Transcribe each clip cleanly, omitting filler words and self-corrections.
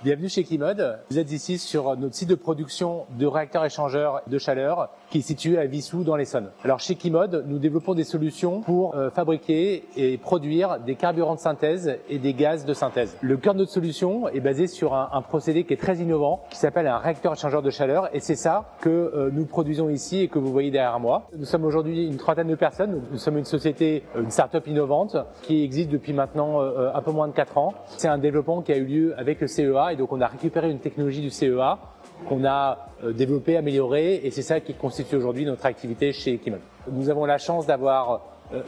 Bienvenue chez Kymode. Vous êtes ici sur notre site de production de réacteurs échangeurs de chaleur qui est situé à Wissous dans l'Essonne. Alors chez Kymode, nous développons des solutions pour fabriquer et produire des carburants de synthèse et des gaz de synthèse. Le cœur de notre solution est basé sur un procédé qui est très innovant qui s'appelle un réacteur échangeur de chaleur et c'est ça que nous produisons ici et que vous voyez derrière moi. Nous sommes aujourd'hui une trentaine de personnes. Nous sommes une société, une start-up innovante qui existe depuis maintenant un peu moins de 4 ans. C'est un développement qui a eu lieu avec le CEA. Et donc on a récupéré une technologie du CEA qu'on a développée, améliorée et c'est ça qui constitue aujourd'hui notre activité chez Kymode. Nous avons la chance d'avoir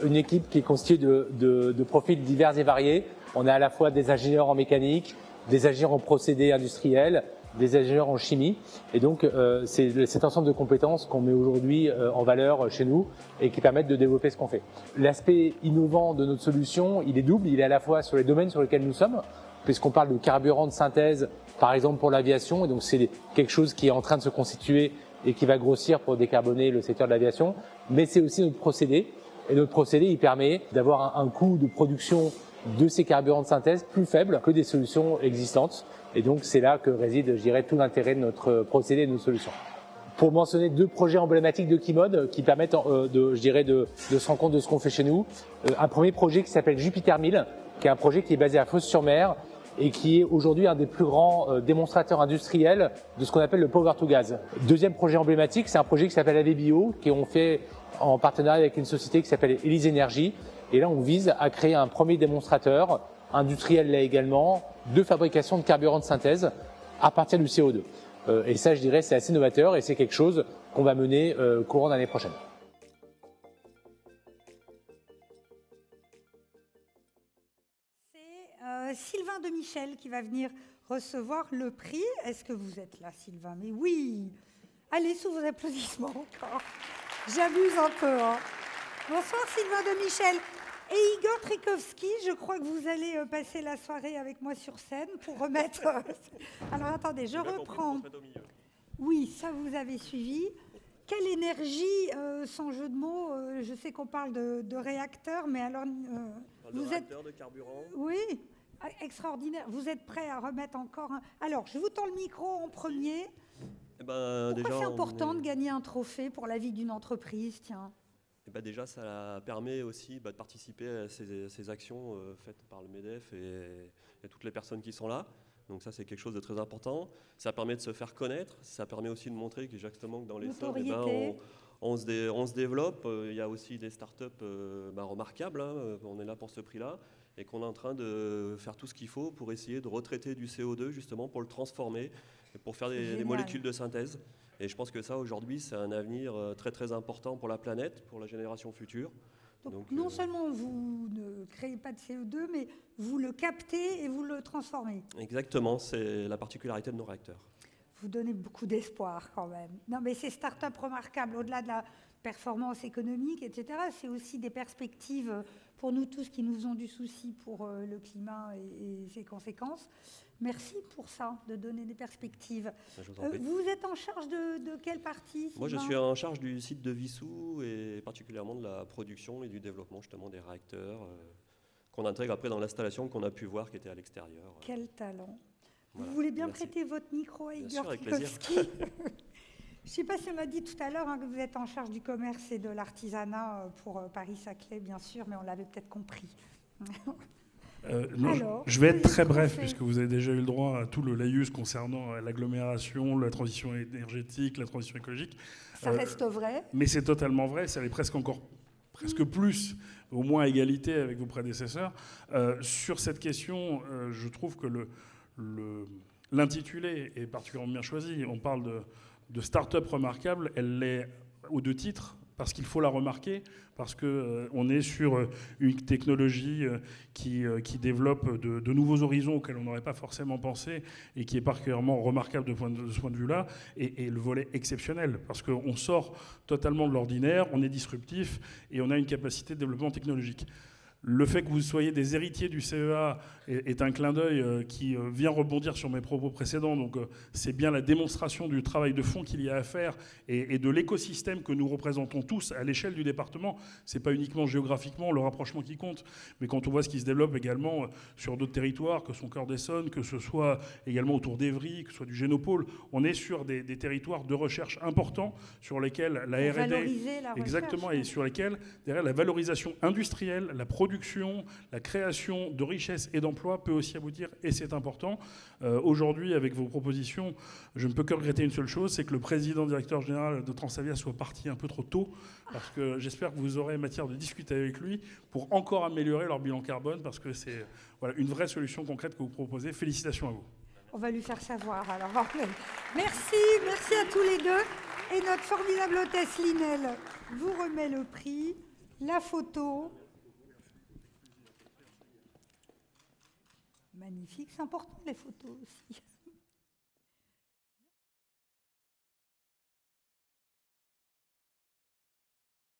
une équipe qui est constituée de profils divers et variés. On a à la fois des ingénieurs en mécanique, des ingénieurs en procédés industriels, des ingénieurs en chimie et donc c'est cet ensemble de compétences qu'on met aujourd'hui en valeur chez nous et qui permettent de développer ce qu'on fait. L'aspect innovant de notre solution, il est double, il est à la fois sur les domaines sur lesquels nous sommes, puisqu'on parle de carburant de synthèse, par exemple pour l'aviation, et donc c'est quelque chose qui est en train de se constituer et qui va grossir pour décarboner le secteur de l'aviation, mais c'est aussi notre procédé, et notre procédé, il permet d'avoir un coût de production de ces carburants de synthèse plus faible que des solutions existantes, et donc c'est là que réside, je dirais, tout l'intérêt de notre procédé et de nos solutions. Pour mentionner 2 projets emblématiques de Kymode qui permettent, de se rendre compte de ce qu'on fait chez nous, un premier projet qui s'appelle Jupiter 1000, qui est un projet qui est basé à Fos-sur-Mer, et qui est aujourd'hui un des plus grands démonstrateurs industriels de ce qu'on appelle le power to gas. Deuxième projet emblématique, c'est un projet qui s'appelle AVBio, qui on fait en partenariat avec une société qui s'appelle Elise Energy. Et là, on vise à créer un premier démonstrateur industriel là également de fabrication de carburant de synthèse à partir du CO2. Et ça, je dirais, c'est assez novateur et c'est quelque chose qu'on va mener courant d'année prochaine. Sylvain Demichel qui va venir recevoir le prix. Est-ce que vous êtes là, Sylvain? Mais oui. Allez, sous vos applaudissements encore. J'abuse un peu. Hein. Bonsoir, Sylvain Demichel. Et Igor Trikowski, je crois que vous allez passer la soirée avec moi sur scène pour remettre... Alors, attendez, je reprends. Oui, ça, vous avez suivi. Quelle énergie, sans jeu de mots. Je sais qu'on parle de réacteurs, mais alors... vous êtes... de carburant. Oui. Extraordinaire. Vous êtes prêt à remettre encore un... Alors, je vous tends le micro en premier. Pourquoi c'est important de gagner un trophée pour la vie d'une entreprise, tiens? Déjà, ça permet aussi de participer à ces actions faites par le MEDEF et toutes les personnes qui sont là. Donc ça, c'est quelque chose de très important. Ça permet de se faire connaître. Ça permet aussi de montrer que exactement que dans les sols, on se développe. Il y a aussi des startups remarquables. Hein. On est là pour ce prix-là. Et qu'on est en train de faire tout ce qu'il faut pour essayer de retraiter du CO2, justement, pour le transformer, et pour faire des molécules de synthèse. Et je pense que ça, aujourd'hui, c'est un avenir très, très important pour la planète, pour la génération future. Donc non seulement vous ne créez pas de CO2, mais vous le captez et vous le transformez. Exactement, c'est la particularité de nos réacteurs. Vous donnez beaucoup d'espoir, quand même. Non, mais ces startups remarquables, au-delà de la performance économique, etc., c'est aussi des perspectives pour nous tous qui nous faisons du souci pour le climat et ses conséquences. Merci pour ça, de donner des perspectives. Vous êtes en charge de quelle partie, Sylvain ? Moi, je suis en charge du site de Wissous et particulièrement de la production et du développement justement des réacteurs qu'on intègre après dans l'installation qu'on a pu voir qui était à l'extérieur. Quel talent. Voilà, vous voulez bien prêter votre micro à Igor Trikowski? Je ne sais pas si on a dit tout à l'heure que vous êtes en charge du commerce et de l'artisanat pour Paris-Saclay, bien sûr, mais on l'avait peut-être compris. Non, alors, je vais être très bref, puisque vous avez déjà eu le droit à tout le laïus concernant l'agglomération, la transition énergétique, la transition écologique. Ça reste vrai. Mais c'est totalement vrai, ça l'est presque plus, au moins à égalité avec vos prédécesseurs. Sur cette question, je trouve que l'intitulé est particulièrement bien choisi. On parle de start-up remarquable, elle l'est aux 2 titres, parce qu'il faut la remarquer, parce qu'on est sur une technologie qui développe de nouveaux horizons auxquels on n'aurait pas forcément pensé et qui est particulièrement remarquable de ce point de vue-là, et le volet exceptionnel, parce qu'on sort totalement de l'ordinaire, on est disruptif et on a une capacité de développement technologique. Le fait que vous soyez des héritiers du CEA est un clin d'œil qui vient rebondir sur mes propos précédents. Donc c'est bien la démonstration du travail de fond qu'il y a à faire et de l'écosystème que nous représentons tous à l'échelle du département. C'est pas uniquement géographiquement le rapprochement qui compte, mais quand on voit ce qui se développe également sur d'autres territoires, que sont Cœur-d'Essonne, que ce soit également autour d'Évry, que ce soit du Génopôle, on est sur des territoires de recherche importants sur lesquels la R&D... Valoriser la recherche. Exactement, et sur lesquels, derrière la valorisation industrielle, la production, la création de richesses et d'emplois peut aussi aboutir, et c'est important. Aujourd'hui, avec vos propositions, je ne peux que regretter une seule chose, c'est que le président directeur général de Transavia soit parti un peu trop tôt, parce que j'espère que vous aurez matière de discuter avec lui pour encore améliorer leur bilan carbone, parce que c'est une vraie solution concrète que vous proposez. Félicitations à vous. On va lui faire savoir. Alors, merci à tous les deux. Et notre formidable hôtesse Linel vous remet le prix, la photo. Magnifique, c'est important les photos aussi.